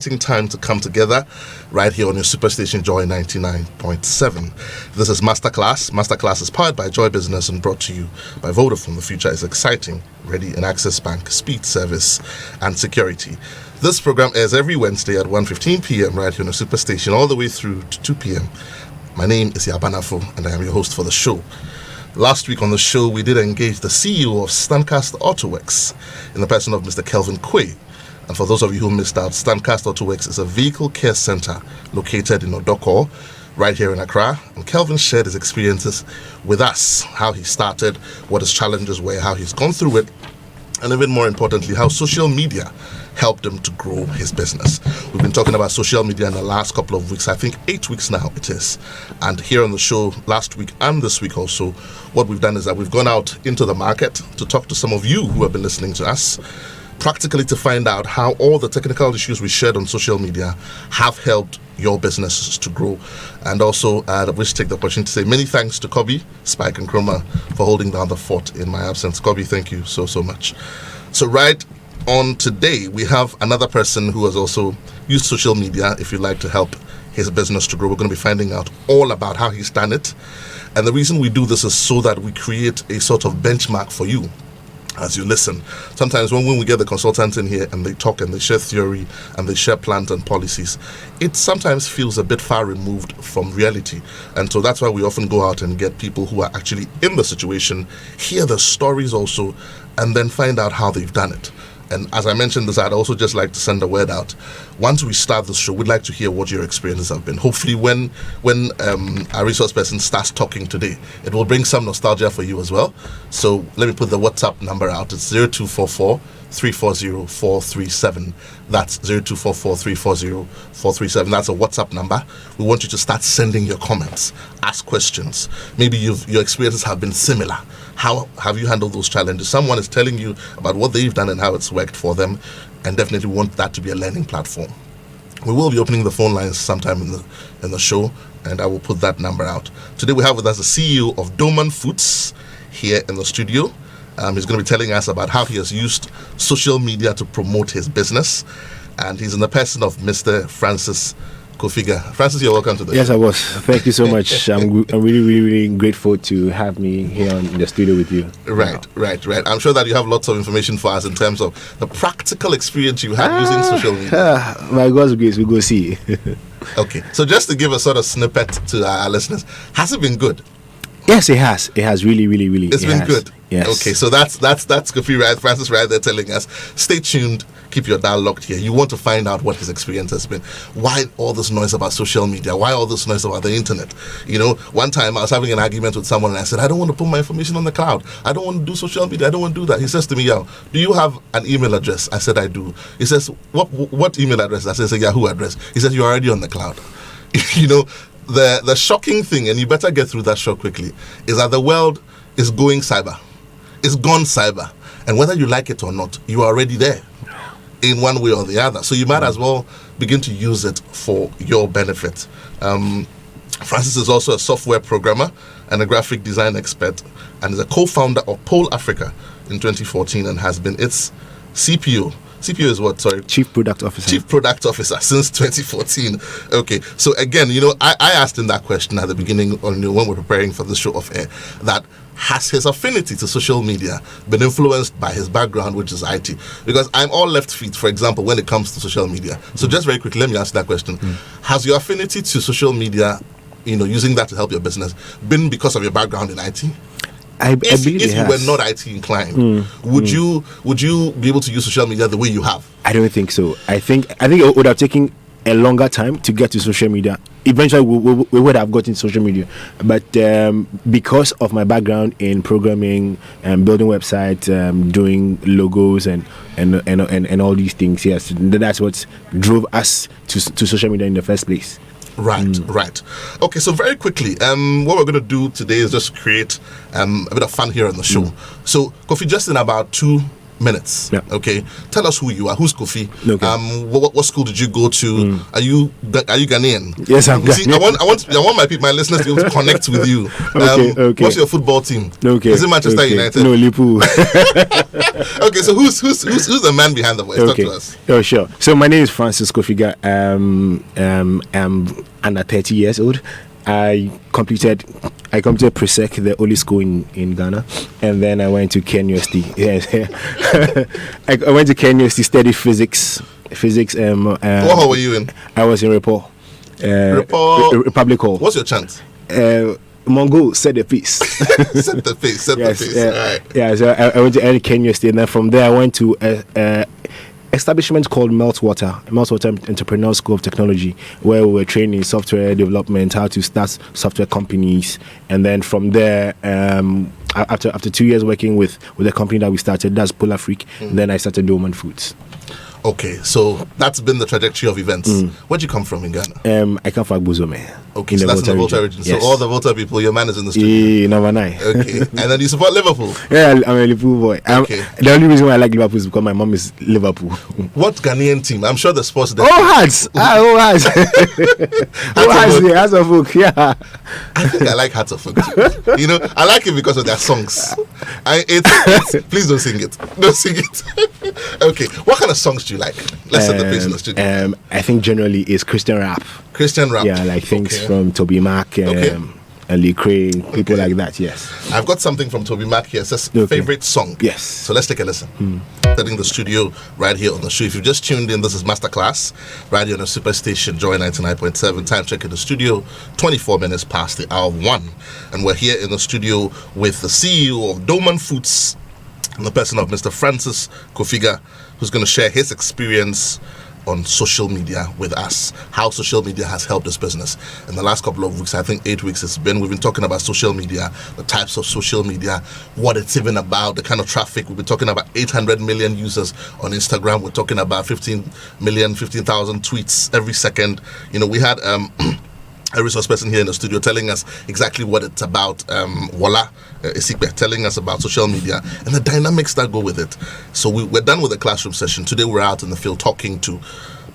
Time to come together right here on your Superstation Joy 99.7. This is Masterclass. Masterclass is powered by Joy Business and brought to you by Vodafone. The future is exciting, ready in Access Bank, speed, service, and security. This program airs every Wednesday at 1:15 p.m. right here on your Superstation all the way through to 2 p.m. My name is Yabanafo and I am your host for the show. Last week on the show, we did engage the CEO of Stancast Autoworks in the person of Mr. Kelvin Quay. And for those of you who missed out, Stancast Autoworks is a vehicle care center located in Odoko, right here in Accra. And Kelvin shared his experiences with us, how he started, what his challenges were, how he's gone through it, and even more importantly, how social media helped him to grow his business. We've been talking about social media in the last couple of weeks, I think 8 weeks now it is. And here on the show last week and this week also, what we've done is that we've gone out into the market to talk to some of you who have been listening to us, practically to find out how all the technical issues we shared on social media have helped your businesses to grow. And also, I wish to take the opportunity to say many thanks to Kobe, Spike and Chroma for holding down the fort in my absence. Kobe, thank you so much. So right on today, we have another person who has also used social media, if you'd like to help his business to grow. We're going to be finding out all about how he's done it. And the reason we do this is so that we create a sort of benchmark for you as you listen. Sometimes when we get the consultants in here and they talk and they share theory and they share plans and policies, it sometimes feels a bit far removed from reality. And so that's why we often go out and get people who are actually in the situation, hear the stories also, and then find out how they've done it. And as I mentioned this, I'd also just like to send a word out. Once we start this show, we'd like to hear what your experiences have been. Hopefully when our resource person starts talking today, it will bring some nostalgia for you as well. So let me put the WhatsApp number out. It's 0244 340 437. That's 0244 340 437. That's a WhatsApp number. We want you to start sending your comments, ask questions. Maybe your experiences have been similar. How have you handled those challenges? Someone is telling you about what they've done and how it's worked for them, and definitely want that to be a learning platform. We will be opening the phone lines sometime in the show, and I will put that number out. Today we have with us the CEO of Doman Foods here in the studio. He's going to be telling us about how he has used social media to promote his business, and he's in the person of Mr. Francis Kofiga. Francis, you're welcome to the show. Yes, I was. Thank you so much. I'm really grateful to have me here in the studio with you. Right. I'm sure that you have lots of information for us in terms of the practical experience you had using social media. By God's grace, we go see. Okay, so just to give a sort of snippet to our listeners, has it been good? Yes, it has. It has really. It's been good. Yes. Okay, so that's Kofi right, Francis right there telling us. Stay tuned. Keep your dial locked here. You want to find out what his experience has been. Why all this noise about social media? Why all this noise about the internet? You know, one time I was having an argument with someone and I said, I don't want to put my information on the cloud. I don't want to do social media. I don't want to do that. He says to me, do you have an email address? I said, I do. He says, what email address? I said, it's a Yahoo address. He says, you're already on the cloud. You know, the shocking thing, and you better get through that shock quickly, is that the world is going cyber. It's gone cyber. And whether you like it or not, you are already there in one way or the other. So you might as well begin to use it for your benefit. Francis is also a software programmer and a graphic design expert, and is a co-founder of Pole Africa in 2014 and has been its CPO. CPO is what? Sorry. Chief Product Officer. Chief Product Officer since 2014. Okay. So again, I asked him that question at the beginning when we're preparing for the show off air, that has his affinity to social media been influenced by his background, which is IT? Because I'm all left feet, for example, when it comes to social media. So just very quickly, let me answer that question. Has your affinity to social media, using that to help your business, been because of your background in IT? I believe if you were not IT inclined, would you be able to use social media the way you have? I don't think so. I think it would have taken a longer time to get to social media. Eventually, we would have gotten social media, but because of my background in programming and building websites, doing logos and all these things, yes, that's what drove us to social media in the first place. Right. Okay, so very quickly, what we're going to do today is just create a bit of fun here on the show. So, Kofi, just in about 2 minutes. Yeah. Okay. Tell us who you are. Who's Kofi? Okay. What school did you go to? Are you Ghanaian? Yes, I'm See, Ghanaian. I want my listeners to be able to connect with you. Okay. What's your football team? Okay. Is it Manchester United? No, Liverpool. Okay, so who's the man behind the voice? Okay. Talk to us. Oh, sure. So my name is Francis Kofiga. I'm under 30 years old. I completed Presec, the only school in Ghana, and then I went to Ken University. Yes, I went to Ken University, studied physics. What hall were you in? I was in Report. Republic Hall. What's your chant? Mongo said the piece. Set the face. All right. Yeah, so I went to Ken University, and then from there I went to establishment called Meltwater Entrepreneur School of Technology, where we were trained in software development, how to start software companies, and then from there, after 2 years working with the company that we started, that's Polar Freak, then I started Dorman Foods. Okay, so that's been the trajectory of events. Where'd you come from in Ghana? I come from Agbozome. Okay, so that's in the Volta region. Yes. So all the Volta people, your man is in the studio. Number 9. Okay, and then you support Liverpool. Yeah, I'm a Liverpool boy. Okay. The only reason why I like Liverpool is because my mom is Liverpool. What Ghanaian team? I'm sure the sports. Oh, Hearts! Hearts! Hearts of Oak, yeah. I think I like Hearts of Oak too. You know, I like it because of their songs. Please don't sing it. Don't sing it. Okay, what kind of songs do you like? Let's set the pace in the studio. I think generally it's Christian rap. Christian rap. Yeah, like things from Toby Mac and Lee Craig, people like that, yes. I've got something from Toby Mac here. It says favorite song. Yes. So let's take a listen. Setting the studio right here on the show. If you've just tuned in, this is Masterclass, right here on the Superstation Joy 99.7. Time check in the studio, 24 minutes past the hour of 1. And we're here in the studio with the CEO of Dorman Foods, in the person of Mr. Francis Kofiga, who's going to share his experience on social media with us, how social media has helped this business. In the last couple of weeks, I think 8 weeks we've been talking about social media, the types of social media, what it's even about, the kind of traffic. We've been talking about 800 million users on Instagram. We're talking about 15,000 tweets every second. You know, we had a resource person here in the studio telling us exactly what it's about, Wala Isikbe, telling us about social media and the dynamics that go with it. So we're done with the classroom session. Today we're out in the field talking to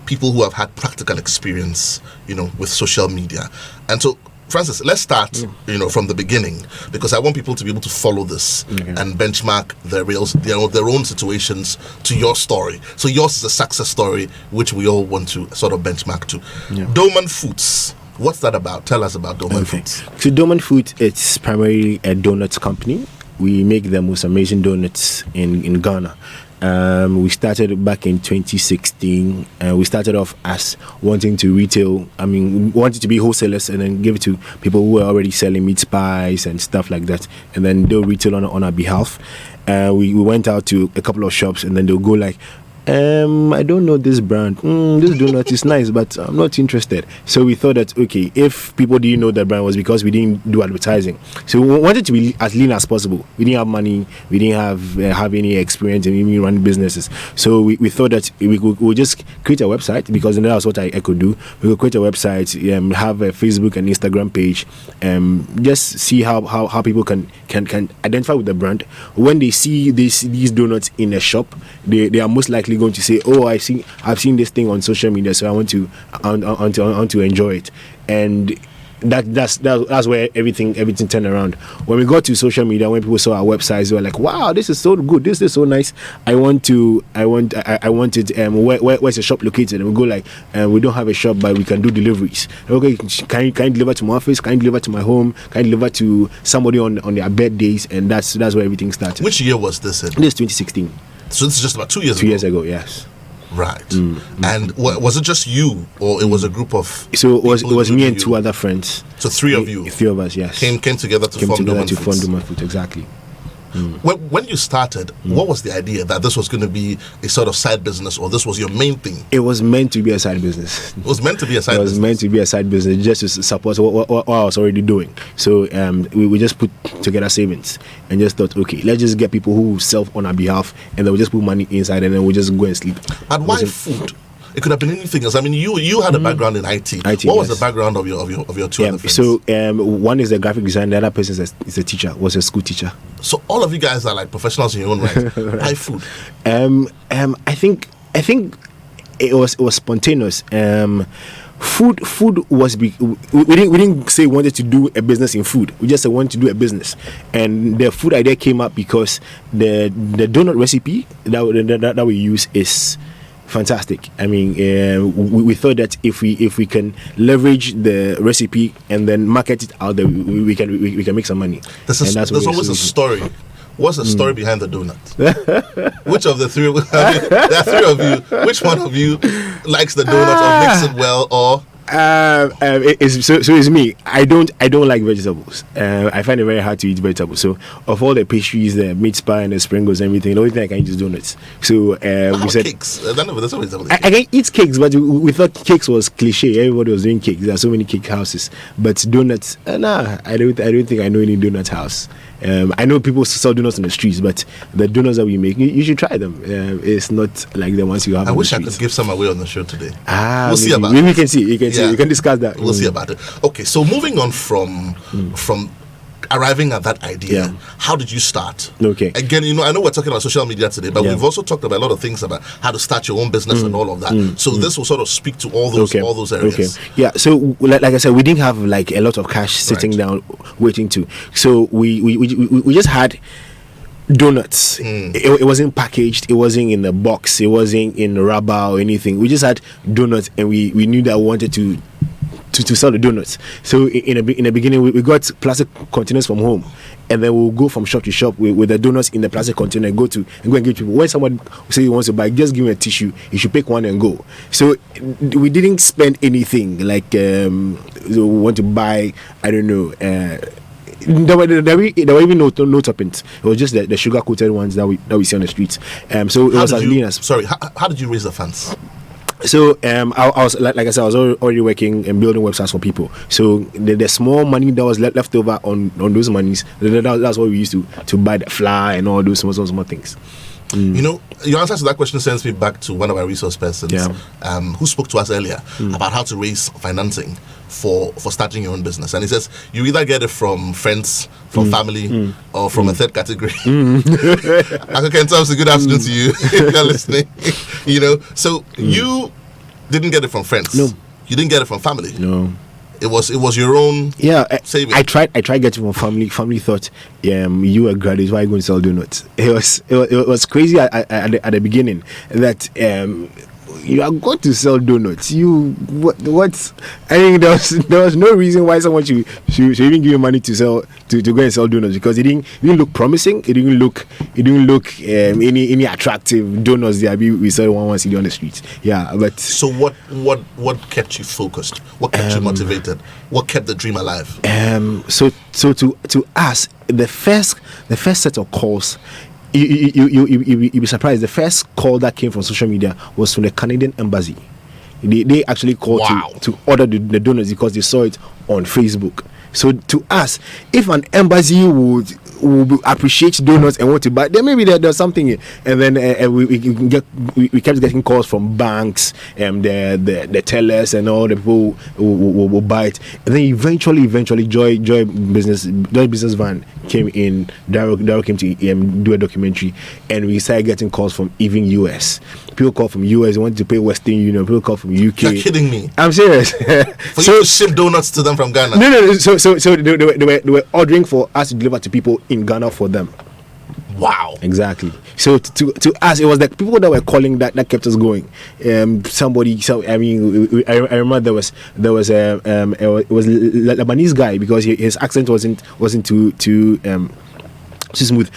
people who have had practical experience, you know, with social media. And so, Francis, let's start, from the beginning, because I want people to be able to follow this and benchmark their own situations to your story. So yours is a success story, which we all want to sort of benchmark to. Yeah. Dorman Foods. What's that about? Tell us about Dorman Foods. So Dorman Foods, it's primarily a donuts company. We make the most amazing donuts in Ghana. We started back in 2016. We started off as wanting to retail. We wanted to be wholesalers and then give it to people who were already selling meat pies and stuff like that. And then they'll retail on our behalf. We went out to a couple of shops and then they'll go like, I don't know this brand. This donut is nice, but I'm not interested. So we thought that, okay, if people didn't know the brand was because we didn't do advertising. So we wanted to be as lean as possible. We didn't have money. We didn't have any experience in running businesses. So we thought that we could just create a website, because that was what I could do. We could create a website, have a Facebook and Instagram page, just see how people can identify with the brand. When they see these donuts in a shop, they are most likely going to say, "Oh, I've seen this thing on social media, so I want to enjoy it." And that's where everything turned around. When we got to social media, when people saw our websites, they were like, "Wow, this is so good. This is so nice. I want it. Where's the shop located?" And we go like, "We don't have a shop, but we can do deliveries. Okay, can you deliver to my office? Can you deliver to my home? Can you deliver to somebody on their birthdays?" And that's where everything started. Which year was this in? This is 2016. So this is just about 2 years ago? 2 years ago, yes. Right. And was it just you, or it was a group of... So it was me and 2 other friends. So 3 of you? 3 of us, yes. Came together to form Dorman Foods. Exactly. When you started, what was the idea that this was going to be a sort of side business, or this was your main thing? It was meant to be a side business. It was meant to be a side business? It was meant to be a side business, just to support what I was already doing. So we just put together savings and just thought, okay, let's just get people who sell on our behalf, and then we'll just put money inside and then we'll just go and sleep. And why food? It could have been anything else. I mean, you had a background in IT. What was the background of your two other friends? So one is a graphic designer, the other person is a teacher, was a school teacher. So all of you guys are like professionals in your own right. Why food? I think it was spontaneous. Food was we didn't say we wanted to do a business in food. We just said we wanted to do a business, and the food idea came up because the donut recipe that we use is fantastic. I mean, we thought that if we can leverage the recipe and then market it out, there we can make some money. There's always a story. What's the story behind the donut? Which of the three? I mean, there are three of you. Which one of you likes the donut or makes it well? Or it's me. I don't like vegetables. I find it very hard to eat vegetables. So of all the pastries, the meat pie and the sprinkles and everything, the only thing I can eat is donuts. So we said cakes. I can eat cakes, but we thought cakes was cliche. Everybody was doing cakes. There are so many cake houses, but donuts. Nah, I don't think I know any donut house. I know people sell donuts on the streets, but the donuts that we make, you should try them. It's not like the ones you have. I wish I could give some away on the show today. We'll see about it. We can see. We can discuss that. We'll see about it. Okay, so moving on from arriving at that idea, how did you start? Okay. Again, I know we're talking about social media today, but we've also talked about a lot of things about how to start your own business and all of that. So this will sort of speak to all those areas. Okay. Yeah. So like I said, we didn't have like a lot of cash sitting down waiting to. So we just had donuts. It wasn't packaged, it wasn't in a box, it wasn't in rubber or anything. We just had donuts, and we knew that we wanted to sell the donuts. So in the beginning, we got plastic containers from home, and then we'll go from shop to shop with the donuts in the plastic container and go and give people. When someone say he wants to buy, just give him a tissue. You should pick one and go. So we didn't spend anything like we want to buy. I don't know. There were even no toppings. It was just the sugar coated ones that we see on the streets. So it was as lean as. Sorry, how did you raise the funds? So I was like I said, I was already working and building websites for people. So the small money that was left over on those monies, that's what we used to buy the flour and all those small things. Your answer to that question sends me back to one of our resource persons who spoke to us earlier about how to raise financing for starting your own business. And he says you either get it from friends, from family, or from a third category. Uncle Ken Thompson, good afternoon to you if you're listening. So you didn't get it from friends. No. You didn't get it from family. No. It was your own saving. I tried getting from family. Family thought, you are a graduate, why are you going to sell donuts? It was crazy at the beginning that you are going to sell donuts. What? I think there was no reason why someone should even give you money to go and sell donuts, because it didn't look promising. It didn't look any attractive donuts there. We saw one CD on the streets. Yeah, but so what kept you focused? What kept you motivated? What kept the dream alive? So to us, the first set of calls. You'll be surprised. The first call that came from social media was from the Canadian embassy. They actually called to order the donuts because they saw it on Facebook. So to us, if an embassy would appreciate donuts and want to buy, then maybe there's something here. And then we kept getting calls from banks and the tellers and all the people who will buy it. And then eventually Joy Business Van came in. Daryl came to do a documentary, and we started getting calls from even US. People call from US, they wanted to pay Western Union. People call from UK. You're kidding me. I'm serious. For you to ship donuts to them from Ghana. No. So they were ordering for us to deliver to people in Ghana for them. Wow. Exactly. So to us, it was the people that were calling that kept us going. I remember there was a Lebanese guy, because his accent wasn't too smooth.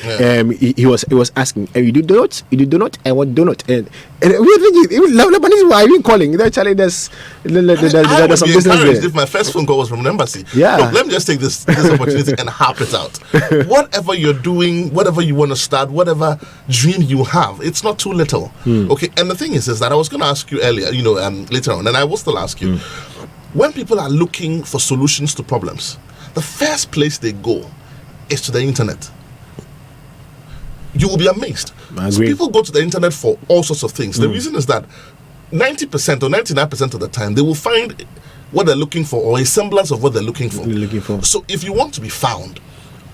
He was asking, you do donuts? You do donut? I want donut. And we were thinking, Lebanese, why are you calling? Actually, there's some business there. If my first phone call was from an embassy, yeah. Look, let me just take this opportunity and harp it out. Whatever you're doing, whatever you want to start, whatever dream you have, it's not too little. Okay, and the thing is that I was going to ask you earlier, later on, and I will still ask you, when people are looking for solutions to problems, the first place they go is to the internet. You will be amazed. So people go to the internet for all sorts of things. The reason is that 90% or 99% of the time, they will find what they're looking for or a semblance of what they're looking for. So if you want to be found,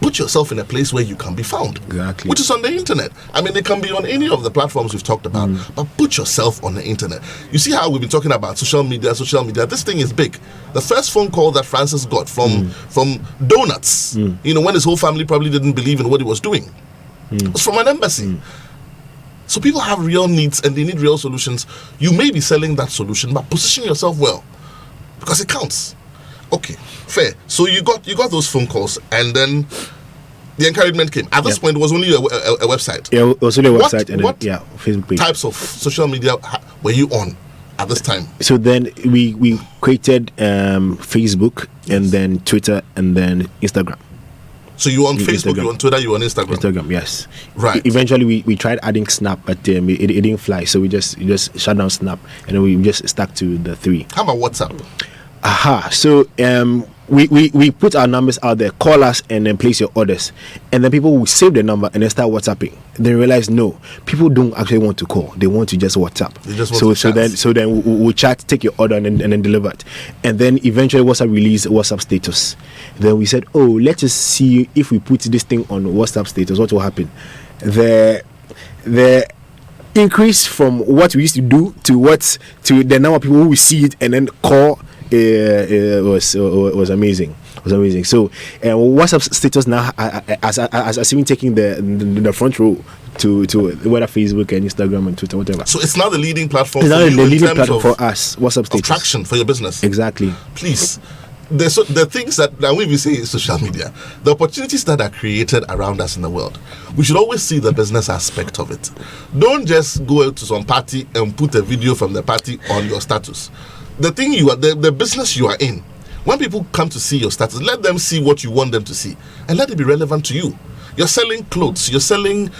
put yourself in a place where you can be found. Exactly. Which is on the internet. I mean, it can be on any of the platforms we've talked about, but put yourself on the internet. You see how we've been talking about social media. This thing is big. The first phone call that Francis got from Donuts, when his whole family probably didn't believe in what he was doing, was from an embassy. So people have real needs and they need real solutions. You may be selling that solution, but position yourself well, because it counts. Okay, fair. So you got those phone calls, and then the encouragement came. At this point, it was only a website. Yeah, it was only a website and what Facebook page. Types of social media were you on at this time? So then we created Facebook, and then Twitter, and then Instagram. So you were on Facebook, you were on Twitter, you were on Instagram? Instagram, yes. Right. Eventually, we tried adding Snap, but it didn't fly. So we just shut down Snap, and then we just stuck to the 3. How about WhatsApp? So we put our numbers out there, call us, and then place your orders, and then people will save the number and then start WhatsApping. Then realize no, people don't actually want to call; they want to just WhatsApp. They just want to chat. So then we'll chat, take your order, and then deliver it. And then eventually WhatsApp released WhatsApp status. Then we said, oh, let us see if we put this thing on WhatsApp status, what will happen? The increase from what we used to do to the number of people who will see it and then call. Was amazing. It was amazing. So WhatsApp status now as even taking the front row to whether Facebook and Instagram and Twitter, whatever. So it's now the leading platform. It's now the leading platform for us. WhatsApp status. Traction for your business. Exactly. Please. The things that when we say is social media, the opportunities that are created around us in the world, we should always see the business aspect of it. Don't just go out to some party and put a video from the party on your status. The thing the business you are in, when people come to see your status, let them see what you want them to see and let it be relevant to you. You're selling clothes, you're selling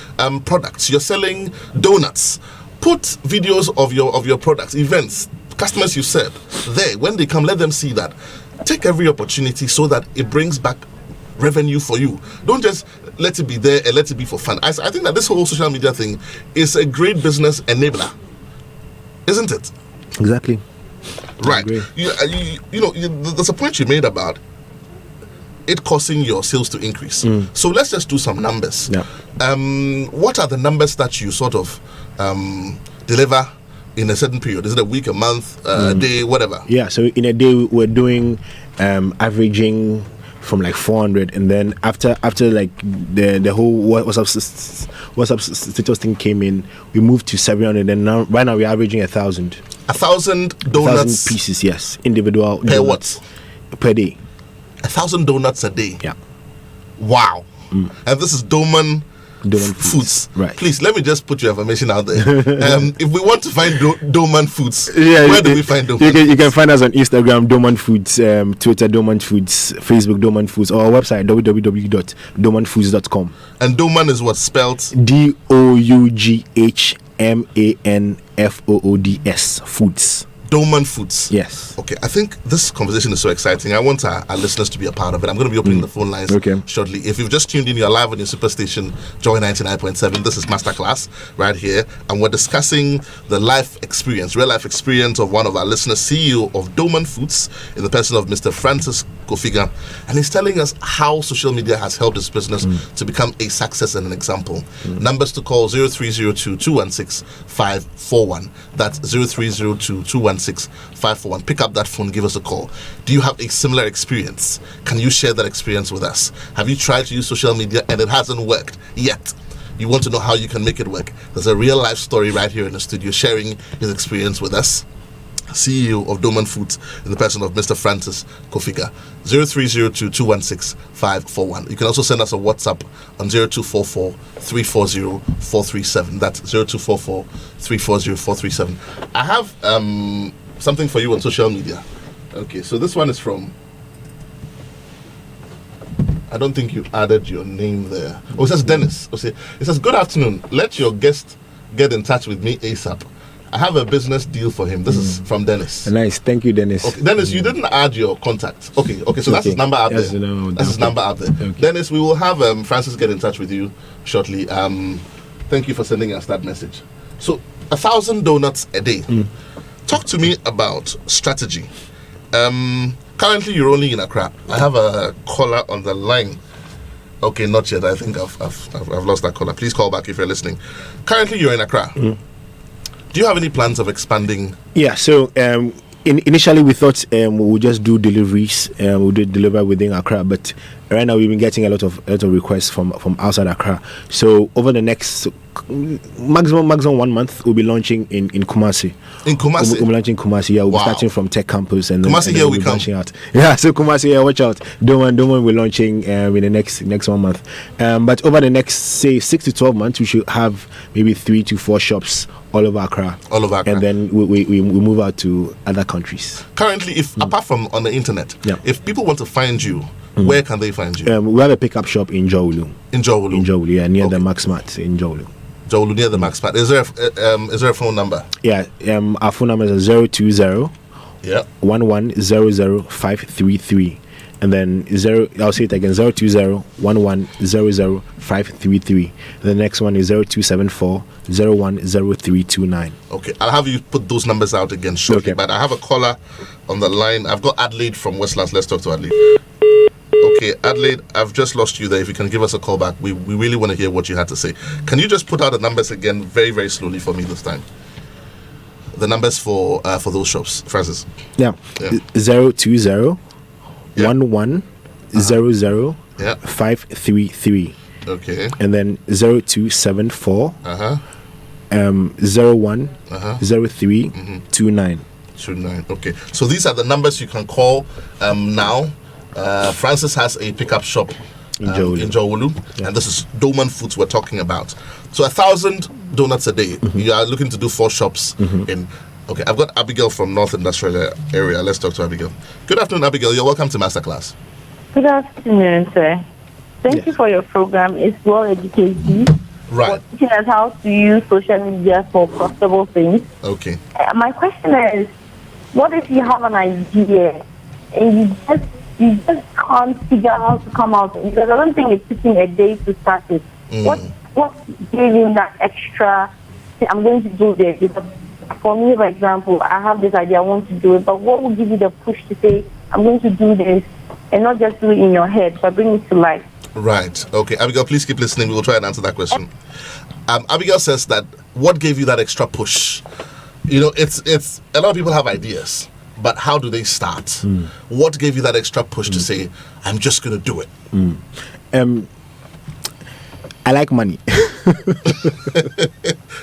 products, you're selling donuts. Put videos of your products, events, customers you serve there. When they come, let them see that. Take every opportunity so that it brings back revenue for you. Don't just let it be there and let it be for fun. I think that this whole social media thing is a great business enabler, isn't it? Exactly. Right. There's a point you made about it causing your sales to increase. So let's just do some numbers. Yeah. What are the numbers that you sort of deliver in a certain period? Is it a week, a month, a day, whatever? Yeah, so in a day we're doing averaging from like 400, and then after like the whole WhatsApp status thing came in, we moved to 700, and now right now we're averaging 1,000. 1,000 donuts, 1,000 pieces, yes, individual per donuts. What? Per day. 1,000 donuts a day. Yeah. Wow. And this is Doman Foods. Right. Please let me just put your information out there. If we want to find Doman Foods, where do we find Doman? You can find us on Instagram, Doman Foods, Twitter, Doman Foods, Facebook, Doman Foods, or our website, www.domanfoods.com. And Doman is what spelled? DOUGHMANFOODS. Foods. Doman Foods. Yes. Okay, I think this conversation is so exciting. I want our listeners to be a part of it. I'm going to be opening the phone lines shortly. If you've just tuned in, you're live on your superstation, Joy 99.7. This is Masterclass right here, and we're discussing the real life experience of one of our listeners, CEO of Doman Foods, in the person of Mr. Francis Kofiga, and he's telling us how social media has helped his business to become a success and an example. Numbers to call 0302-216-541. That's 0302-216-541. Pick up that phone, give us a call. Do you have a similar experience? Can you share that experience with us? Have you tried to use social media and it hasn't worked yet? You want to know how you can make it work? There's a real life story right here in the studio sharing his experience with us. CEO of Doman Foods in the person of Mr. Francis Kofiga. 0302-216-541. You can also send us a WhatsApp on 0244-340-437. That's 0244-340-437. I have something for you on social media. Okay, so this one is from, I don't think you added your name there. Oh, it says Dennis. It says, good afternoon. Let your guest get in touch with me ASAP. I have a business deal for him. This is from Dennis. Nice. Thank you, Dennis. Okay, Dennis, you didn't add your contact. Okay, so that's his number out there. That's his number out there. Okay. Dennis, we will have Francis get in touch with you shortly. Thank you for sending us that message. So 1,000 donuts a day. Talk to me about strategy. Currently, you're only in Accra. I have a caller on the line. Okay, not yet. I think I've lost that caller. Please call back if you're listening. Currently, you're in Accra. Do you have any plans of expanding? Yeah, so initially we thought we would just do deliveries. We would deliver within Accra, but right now we've been getting a lot of requests from outside Accra. So over the next maximum 1 month, we'll be launching in Kumasi. In Kumasi? We'll be launching in Kumasi. Yeah, we'll be Wow. starting from Tech Campus and Kumasi, then here we'll we be come. branching out. Yeah, so Kumasi, yeah, watch out. Don't we're launching in the next 1 month. But over the next say 6 to 12 months, we should have maybe 3 to 4 shops all over Accra. All over Accra. And then we move out to other countries. Currently, if apart from on the internet, Yeah. if people want to find you, where can they find you? We have a pickup shop in Jowulu. In Jowulu. In Jowulu, yeah, near the Okay. Max Mart in Jowulu. Jowulu, near the Max Mart. Is there a phone number? Yeah, our phone number is 020 Yeah. 1100533, and then I'll say it again, 020 1100533. The next one is 0274 010329. Okay, I'll have you put those numbers out again shortly. Okay. But I have a caller on the line. I've got Adelaide from Westlands. Let's talk to Adelaide. Okay, Adelaide, I've just lost you there. If you can give us a call back, we really want to hear what you had to say. Can you just put out the numbers again very, very slowly for me this time? The numbers for those shops, Francis. Yeah, Yeah. 020 Yeah. 1100 Yeah. 533, Okay. and then 0274 Uh-huh. 01 Uh-huh. 0329. 29. Okay. So these are the numbers you can call now. Francis has a pickup shop In Jowulu. And this is Doman Foods we're talking about. So 1,000 donuts a day. You are looking to do 4 shops in. Okay, I've got Abigail from North Industrial Area. Let's talk to Abigail. Good afternoon, Abigail. You're welcome to Masterclass. Good afternoon, sir. Thank you for your program. It's well educated. Right. For teaching us how to use social media for profitable things. Okay. My question is, what if you have an idea and you just can't figure out how to come out? Because I don't think it's taking a day to start it. What gave you that extra? I'm going to do this. Because for me, for example, I have this idea, I want to do it, but what will give you the push to say, I'm going to do this, and not just do it in your head, but bring it to life? Right. Okay. Abigail, please keep listening. We will try and answer that question. Abigail says that what gave you that extra push? You know, it's a lot of people have ideas, but how do they start? What gave you that extra push to say, I'm just going to do it? I like money.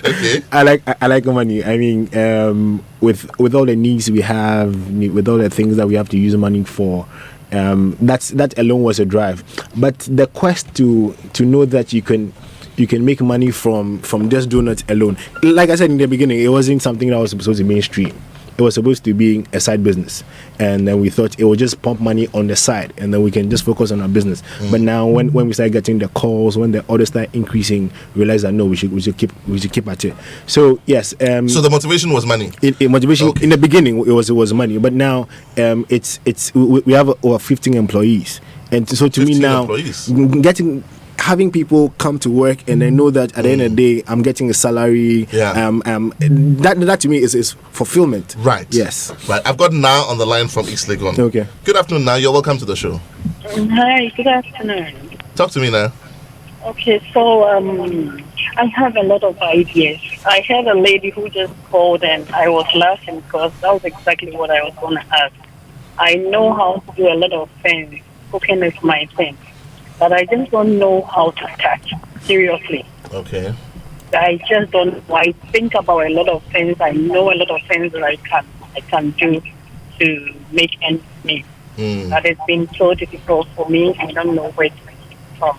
Okay. I like money. I mean, with all the needs we have, with all the things that we have to use money for, that alone was a drive. But the quest to know that you can make money from just donuts alone. Like I said in the beginning, it wasn't something that was supposed to be mainstream. It was supposed to be a side business, and then we thought it would just pump money on the side, and then we can just focus on our business. But now, when we start getting the calls, when the orders start increasing, we realize that no, we should keep at it. So yes, So the motivation was money. motivation Okay. in the beginning it was money, but now we have over 15 employees, and so to me 15 now employees. having people come to work and they know that at the end of the day I'm getting a salary. Yeah. That to me is fulfillment. Right. Yes. Right. I've got Na on the line from East Legon. Okay. Good afternoon, Na. You're welcome to the show. Hi, good afternoon. Talk to me now. Okay, so I have a lot of ideas. I had a lady who just called and I was laughing because that was exactly what I was going to ask. I know how to do a lot of things. Cooking is my thing. But I just don't know how to start. Seriously. Okay. I just don't know. I think about a lot of things. I know a lot of things that I can do to make ends meet. But it's been so difficult for me. I don't know where to get it from.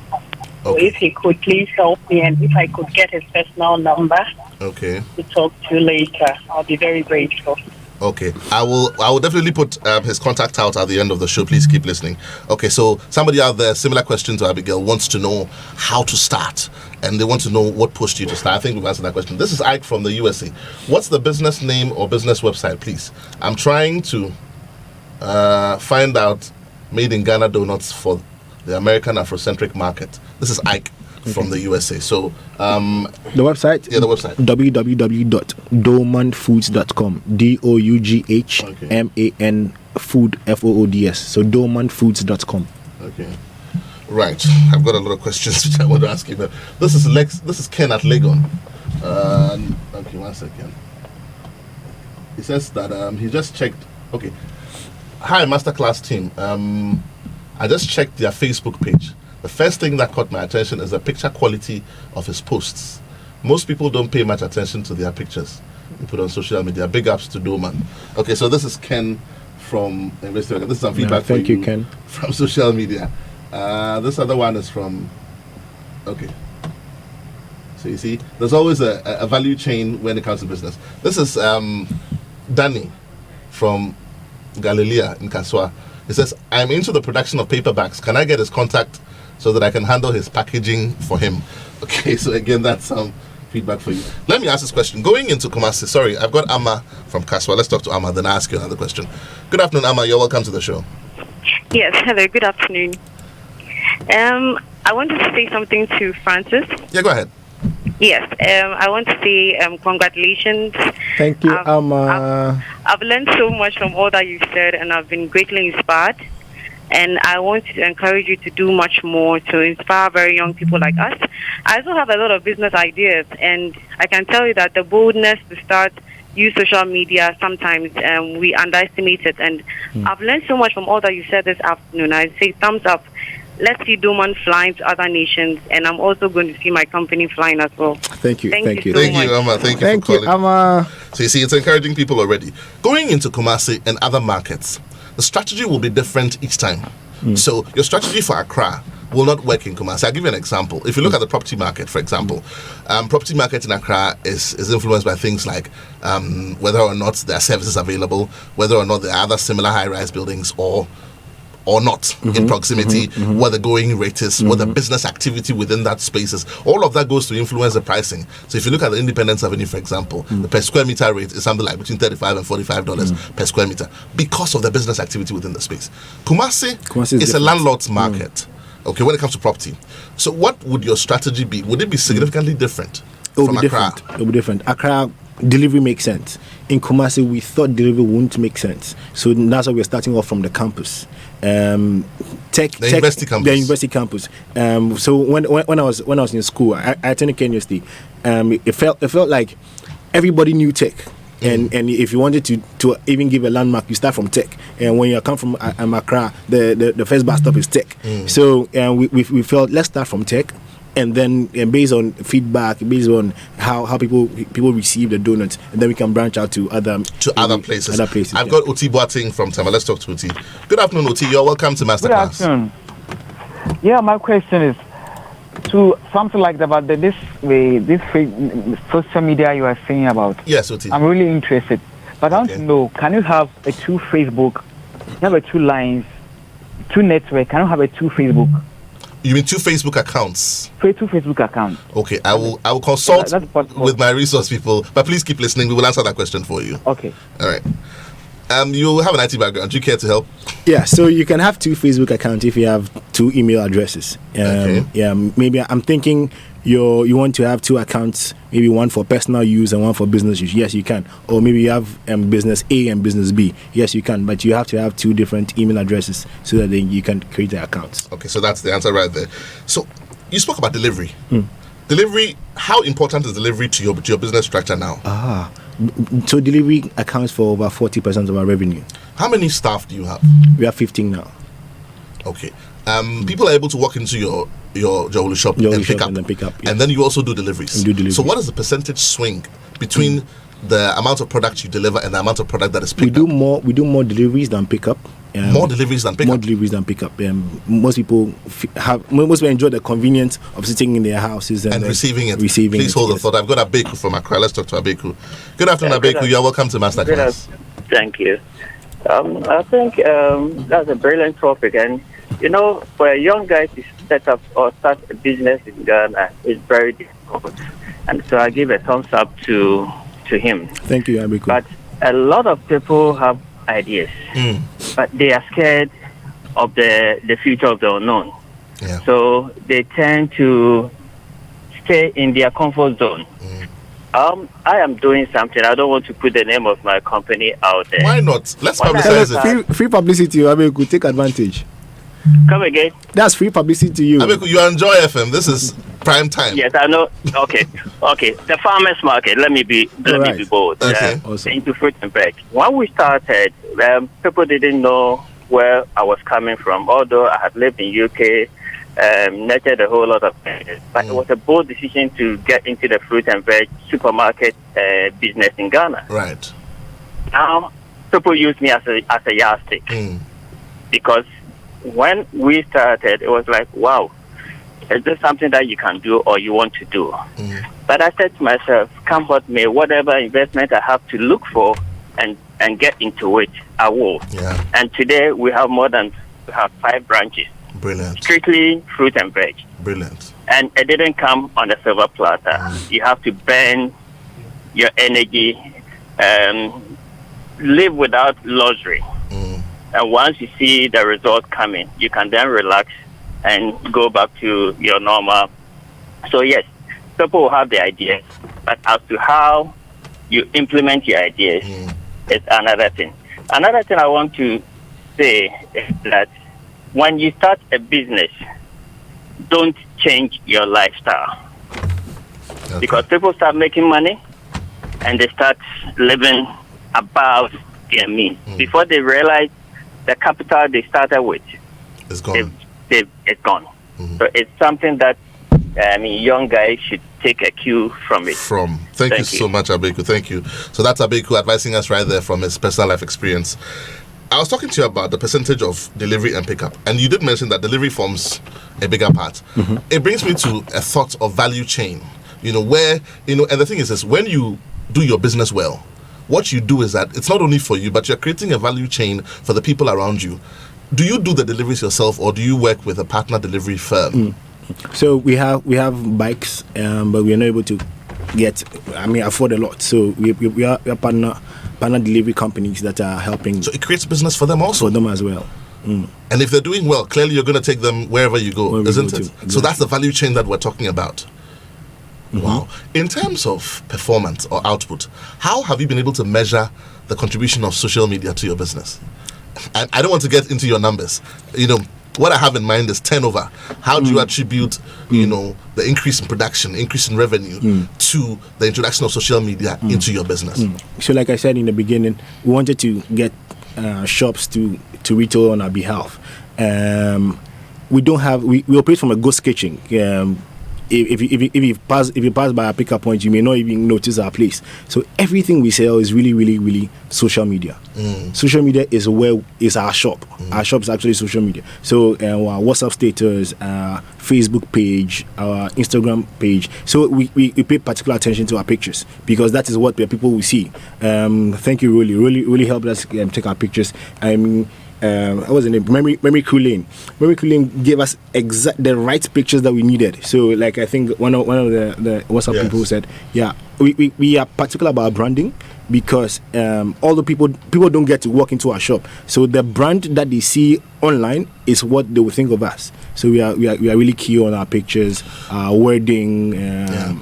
So Okay. if he could please help me, and if I could get his personal number Okay. to talk to later, I'll be very grateful. Okay, I will definitely put his contact out at the end of the show. Please keep listening. Okay, so somebody out there, similar question to Abigail, wants to know how to start, and they want to know what pushed you to start. I think we've answered that question. This is Ike from the USA. What's the business name or business website, please? I'm trying to find out made in Ghana donuts for the American Afrocentric market. This is Ike from the USA. So the website? Yeah, the website. www.doughmanfoods.com. DOUGHMAN food FOODS. So doughmanfoods.com. Okay. Right. I've got a lot of questions which I want to ask you. But this is Ken at Legon. Okay, 1 second. He says that he just checked. Okay. Hi, Masterclass team. I just checked their Facebook page. The first thing that caught my attention is the picture quality of his posts. Most people don't pay much attention to their pictures they put on social media. Big ups to Doughman. Okay, so this is Ken from Investor. This is some feedback thank for you, Ken. From social media. This other one is from. Okay. So you see, there's always a value chain when it comes to business. This is Danny from Galilea in Kaswa. He says, I'm into the production of paperbacks. Can I get his contact so that I can handle his packaging for him? Okay, so again, that's some feedback for you. Let me ask this question. Going into Kumasi, sorry, I've got Amma from Kaswa. Let's talk to Amma, then I'll ask you another question. Good afternoon, Amma. You're welcome to the show. Yes, hello, good afternoon. I wanted to say something to Francis. Yeah, go ahead. Yes, I want to say congratulations. Thank you, Amma. I've learned so much from all that you've said, and I've been greatly inspired. And I want to encourage you to do much more to inspire very young people like us. I also have a lot of business ideas, and I can tell you that the boldness to use social media, sometimes we underestimate it. And I've learned so much from all that you said this afternoon. I say thumbs up. Let's see Doughman flying to other nations, and I'm also going to see my company flying as well. Thank you. Thank you, Thank you, Amma. Thank you for calling. Amma. So you see, it's encouraging people already. Going into Kumasi and other markets, the strategy will be different each time. So your strategy for Accra will not work in Kumasi. I'll give you an example. If you look at the property market, for example, property market in Accra is influenced by things like whether or not there are services available, whether or not there are other similar high-rise buildings or not in proximity, what the going rate is, what the business activity within that space is. All of that goes to influence the pricing. So if you look at the Independence Avenue, for example, the per square meter rate is something like between $35 and $45 per square meter because of the business activity within the space. Kumasi is a landlord's market, okay, when it comes to property. So what would your strategy be? Would it be significantly different from Accra? It will be different. Accra, delivery makes sense. In Kumasi, we thought delivery wouldn't make sense. So that's why we're starting off from the campus. The university campus. So when I was in school, I attended Kenya State. It felt like everybody knew tech. And if you wanted to even give a landmark, you start from tech. And when you come from Accra, the first bus stop is tech. So we felt, let's start from tech. And then based on feedback, based on how people receive the donuts, and then we can branch out to other places. I've got Oti Boating from Tama. Let's talk to Oti. Good afternoon, Oti. You're welcome to Masterclass. Good afternoon. Yeah, my question is to something like about this social media you are saying about. Yes, Oti. I'm really interested, but I want to know: can you have a two Facebook? You have a two lines, two network. Can you have a two Facebook? You mean two Facebook accounts? Two Facebook accounts. Okay, I will consult with my resource people, but please keep listening. We will answer that question for you. Okay. All right. You have an IT background. Do you care to help? Yeah, so you can have two Facebook accounts if you have two email addresses. Okay. Yeah, maybe I'm thinking you want to have two accounts, maybe one for personal use and one for business use. Yes, you can. Or maybe you have business A and business B. Yes, you can. But you have to have two different email addresses so that then you can create the accounts. Okay, so that's the answer right there. So you spoke about delivery. Delivery, how important is delivery to your business structure now? So delivery accounts for over 40% of our revenue. How many staff do you have? We have 15 now. Okay. People are able to walk into your shop and pick up. Yes. And then you also do deliveries. We do deliveries. So what is the percentage swing between the amount of product you deliver and the amount of product that is picked up? We do more deliveries than pickup. More deliveries than pickup? More deliveries than pickup. Most people enjoy the convenience of sitting in their houses and receiving it. Please hold the thought. I've got Abeku from Accra. Let's talk to Abeku. Good afternoon, Abeku. You're welcome to Masterclass. Thank you. I think that's a brilliant topic. And, for a young guy to set up or start a business in Ghana is very difficult. And so I give a thumbs up to him. Thank you, Abeku. But a lot of people have ideas, but they are scared of the future of the unknown. Yeah. So they tend to stay in their comfort zone. I am doing something. I don't want to put the name of my company out there. Why not? Let's Why not? publicize it. Free publicity. I mean, could take advantage. Come again? That's free publicity to you. Abeku, you enjoy FM. This is prime time. Yes, I know. Okay. The farmers market. Let me be bold. Okay. Awesome. Into fruit and veg. When we started, people didn't know where I was coming from. Although I had lived in UK, nurtured a whole lot of things, but it was a bold decision to get into the fruit and veg supermarket business in Ghana. Right. Now, people use me as a yardstick because when we started, it was like, wow, is this something that you can do or you want to do? But I said to myself, come what may, whatever investment I have to look for and get into it, I will. Yeah. And today we have we have 5 branches. Brilliant. Strictly fruit and veg. Brilliant. And it didn't come on a silver platter. You have to burn your energy, live without luxury. And once you see the result coming, you can then relax and go back to your normal. So yes, people will have the ideas, but as to how you implement your ideas is another thing. Another thing I want to say is that when you start a business, don't change your lifestyle. Okay. Because people start making money and they start living above their means. Before they realize the capital they started with, It's gone. it's gone. So it's something that young guys should take a cue from it. Thank you so much, Abeku. Thank you. So that's Abeku advising us right there from his personal life experience. I was talking to you about the percentage of delivery and pickup, and you did mention that delivery forms a bigger part. It brings me to a thought of value chain, where, and the thing is when you do your business well, what you do is that it's not only for you, but you're creating a value chain for the people around you. Do you do the deliveries yourself, or do you work with a partner delivery firm? So we have bikes, but we are not able to afford a lot. So we are partner delivery companies that are helping. So it creates business for them also? For them as well. And if they're doing well, clearly you're going to take them wherever you go, isn't it? Exactly. So that's the value chain that we're talking about. Wow. In terms of performance or output, how have you been able to measure the contribution of social media to your business? And I don't want to get into your numbers. What I have in mind is turnover. How do you attribute, the increase in production, increase in revenue to the introduction of social media into your business? So like I said in the beginning, we wanted to get shops to retail on our behalf. We operate from a ghost kitchen. If you pass by our pickup point, you may not even notice our place. So everything we sell is really, really, really social media. Social media is our shop. Our shop is actually social media. So our WhatsApp status, our Facebook page, our Instagram page. So we pay particular attention to our pictures because that is what the people will see. Thank you, really helped us take our pictures. What was the name? Memory Cooling. Memory Cooling gave us the right pictures that we needed. So, like I think one of the WhatsApp people said, we are particular about branding because all the people don't get to walk into our shop. So the brand that they see online is what they will think of us. So we are really key on our pictures, our wording.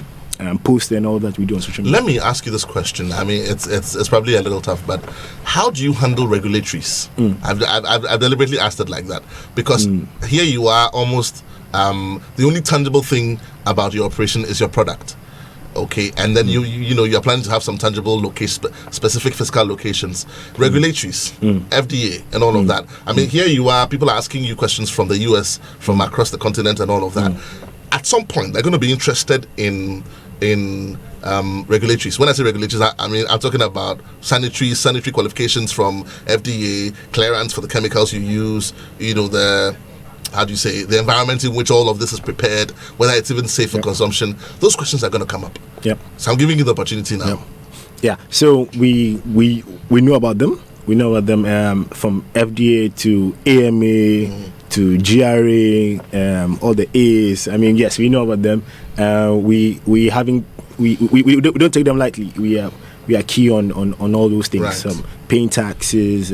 Post and all that we do on social media. Let me ask you this question. I mean, it's probably a little tough, but how do you handle regulatories? I've deliberately asked it like that because here you are, almost the only tangible thing about your operation is your product. Okay, and then you're planning to have some tangible specific fiscal locations, regulatories, FDA, and all of that. I mean, here you are. People are asking you questions from the US, from across the continent, and all of that. At some point, they're going to be interested in regulatories. When I say regulatories, I'm talking about sanitary qualifications from FDA, clearance for the chemicals you use, the environment in which all of this is prepared, whether it's even safe for consumption. Those questions are going to come up. Yep. So I'm giving you the opportunity now. Yeah. So we know about them. We know about them from FDA to AMA. To GRA, all the A's. I mean, yes, we know about them. We don't take them lightly. We we are key on all those things. Right. Paying taxes,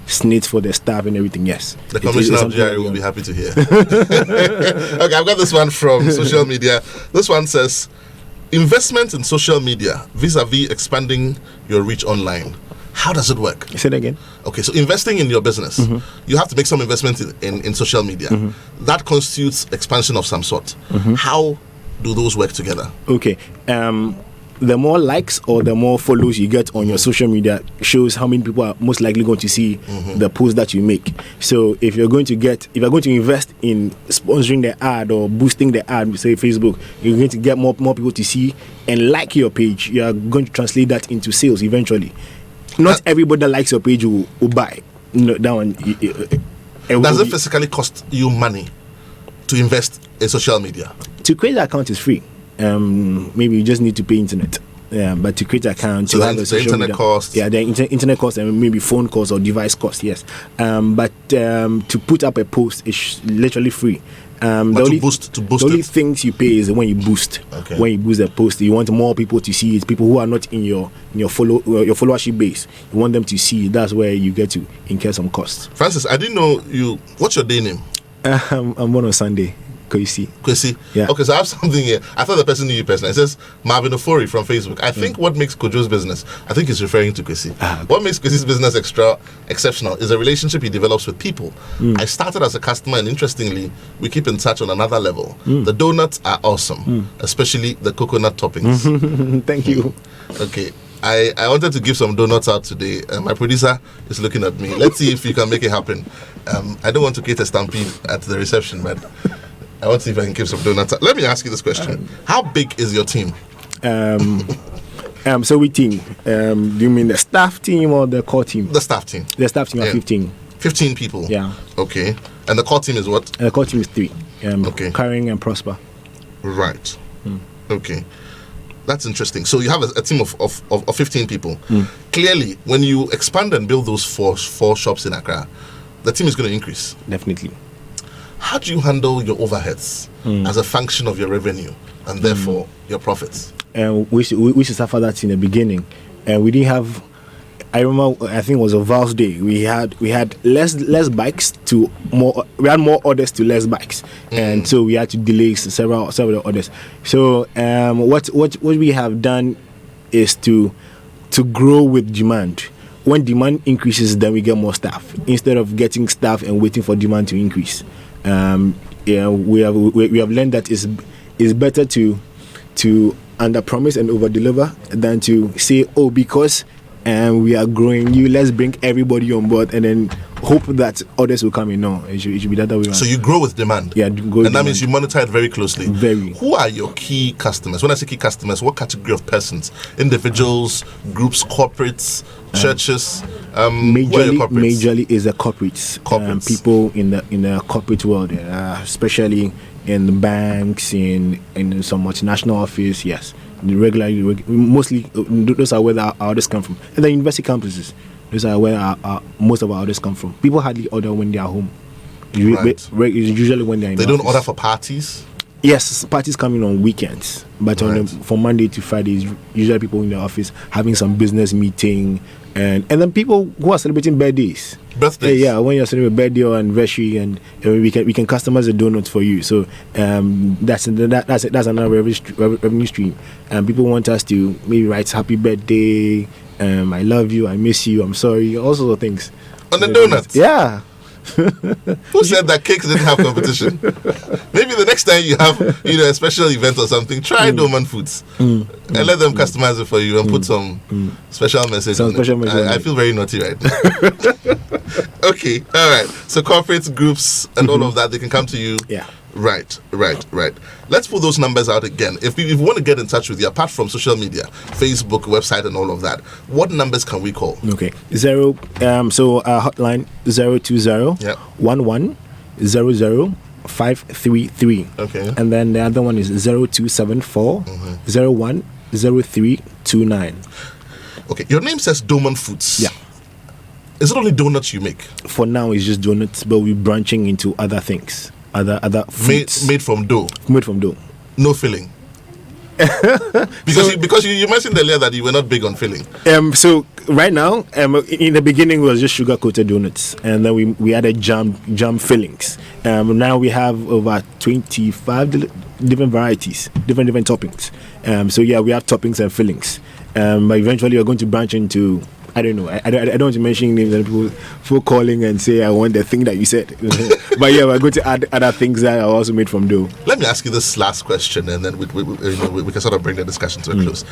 SNIT for the staff and everything. Yes, The It is Commissioner of something that GRA we will are- be happy to hear. Okay, I've got this one from social media. This one says, investment in social media vis-a-vis expanding your reach online. How does it work? Say that again. Okay, so investing in your business, Mm-hmm. you have to make some investment in social media. That constitutes expansion of some sort. Mm-hmm. How do those work together? Okay. The more likes or the more follows you get on your social media shows how many people are most likely going to see the post that you make. So if you're going to invest in sponsoring the ad or boosting the ad, say Facebook, you're going to get more people to see and like your page. You are going to translate that into sales eventually. Not everybody that likes your page will buy. No, that one. Does it physically cost you money to invest in social media? To create an account is free. Maybe you just need to pay internet. But to create an account, So to the have a the social internet media, costs. yeah, the internet cost and maybe phone costs or device costs. Yes, but to put up a post is literally free. But to boost the only it. things you pay is when you boost. Okay. When you boost the post, you want more people to see it. People who are not in your followership base, you want them to see it. That's where you get to incur some costs. Francis, I didn't know you. What's your day name? I'm born on Sunday. Kwesi. Kwesi? Yeah. Okay, so I have something here. I thought the person knew you personally. It says Marvin Ofori from Facebook. I think what makes Kojo's business, I think he's referring to Kwesi. What makes Kwesi's business exceptional is a relationship he develops with people. I started as a customer, and interestingly, we keep in touch on another level. The donuts are awesome, especially the coconut toppings. Thank you. Okay. I wanted to give some donuts out today. My producer is looking at me. Let's see if you can make it happen. I don't want to create a stampede at the reception, but I want to see if I can give some donuts. Let me ask you this question. How big is your team? So we team. Do you mean the staff team or the core team? The staff team. The staff team are Yeah. 15. 15 people? Yeah. Okay. And the core team is what? And the core team is 3. Okay. Carrying and Prosper. Right. Okay. That's interesting. So you have a team of 15 people. Clearly, when you expand and build those four shops in Accra, the team is going to increase. Definitely. How do you handle your overheads as a function of your revenue and therefore your profits? And we should suffer that in the beginning. And we didn't have. I remember. I think it was a Val's day. We had less bikes to more. We had more orders to less bikes, and so we had to delay several orders. So what we have done is to grow with demand. When demand increases, then we get more staff instead of getting staff and waiting for demand to increase. We have learned that it's better to under promise and over deliver than to say, oh, because we are growing let's bring everybody on board and then hope that others will come in. No, it should be that way. So you grow with demand. Yeah, and that means you monitor it very closely. Very. Who are your key customers? When I say key customers, what category of persons? Individuals, groups, corporates, churches? Who are your corporates? Majorly is the corporates. Corporates. People in the corporate world, especially in the banks, in some multinational office. Yes, mostly those are where our orders come from. And the university campuses, those are where our most of our orders come from. People hardly order when they are home. Right. Usually when they're in They the don't office. order for parties? Yes, parties coming on weekends, but Right. from Monday to Friday, usually people in the office having some business meeting, and then people who are celebrating birthdays. Birthdays? Yeah, when you're celebrating a birthday or anniversary, and we can customize a donut for you. So that's another revenue stream. And people want us to maybe write happy birthday, I love you, I miss you, I'm sorry, all sorts of things. On the donuts? Yeah. Who said that cakes didn't have competition? Maybe the next time you have a special event or something, try Doman Foods and let them customize it for you and put some special message Some on special it. message on I it. feel very naughty right now. Okay, all right. So corporate groups and all of that, they can come to you. Yeah. Right. Let's pull those numbers out again. If we want to get in touch with you, apart from social media, Facebook, website, and all of that, what numbers can we call? Okay. So our hotline 020 Yep. 11 00 533. Okay. And then the other one is 0274 01 0329. Okay, your name says Doman Foods. Yeah. Is it only donuts you make? For now, it's just donuts, but we're branching into other things, other foods Made from dough, made from dough. no filling. Because you mentioned earlier that you were not big on filling. So right now, in the beginning, it was just sugar coated donuts, and then we added jam fillings. Now we have over 25 different varieties, different toppings. So yeah, we have toppings and fillings. But eventually, we're going to branch into, I don't know. I don't want to mention names and people calling and say I want the thing that you said. But yeah, we're going to add other things that are also made from dough. Let me ask you this last question, and then we can sort of bring the discussion to a close.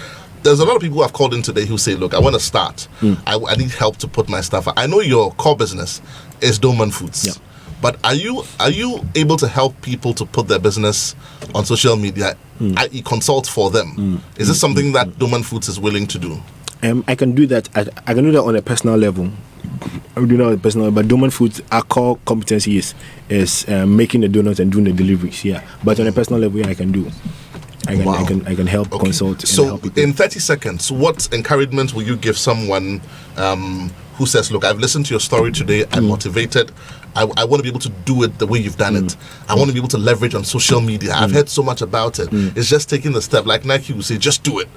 There's a lot of people who have called in today who say, "Look, I want to start. I need help to put my stuff." I know your core business is Doman Foods. Yeah. But are you able to help people to put their business on social media, i.e. consult for them? Is this something that Doman Foods is willing to do? I can do that. I can do that on a personal level. I do that on a personal level. But Doman Foods, our core competency is making the donuts and doing the deliveries. Yeah. But on a personal level, yeah, I can do. I can help consult. And so, help people. in 30 seconds, what encouragement will you give someone who says, "Look, I've listened to your story today. I'm motivated. I want to be able to do it the way you've done it. I want to be able to leverage on social media. I've heard so much about it. It's just taking the step. Like Nike will say, just do it.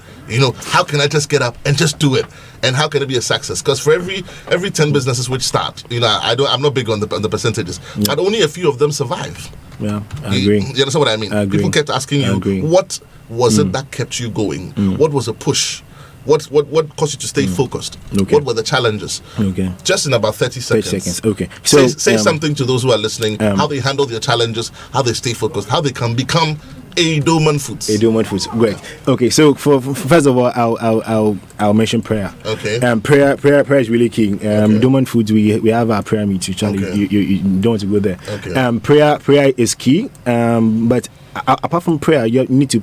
How can I just get up and just do it? And how can it be a success? Because for every 10 businesses which start, I'm not big on the percentages, but only a few of them survive. Yeah, I agree. You understand what I mean? I agree. People kept asking you, what was it that kept you going? What was a push? What caused you to stay focused? Okay. What were the challenges? Okay. Just in about 30 seconds. 30 seconds. Okay. So say something to those who are listening, how they handle their challenges, how they stay focused, how they can become a Doman Foods. A Doman Foods. Great. Okay. So for first of all, I'll mention prayer. Okay. Prayer is really key. Doman Foods, we have our prayer meeting. You don't want to go there. Okay. Prayer is key. But apart from prayer, you need to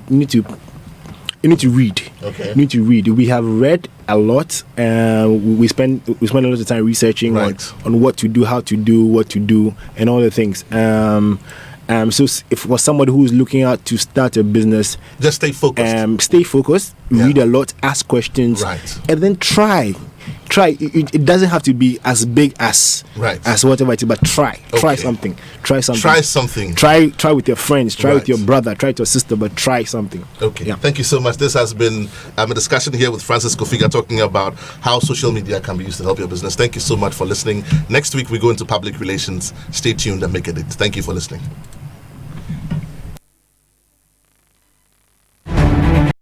read. Okay. You need to read. We have read a lot. We spend a lot of time researching on what to do, how to do, what to do, and all the things. So if for somebody who is looking out to start a business, just stay focused. Read a lot, ask questions, and then try. It doesn't have to be as big as whatever it is, but try something. Try with your friends, try with your brother, try with your sister, but try something. Okay. Yeah. Thank you so much. This has been a discussion here with Francis Kofiga talking about how social media can be used to help your business. Thank you so much for listening. Next week we go into public relations. Stay tuned and make it. Thank you for listening.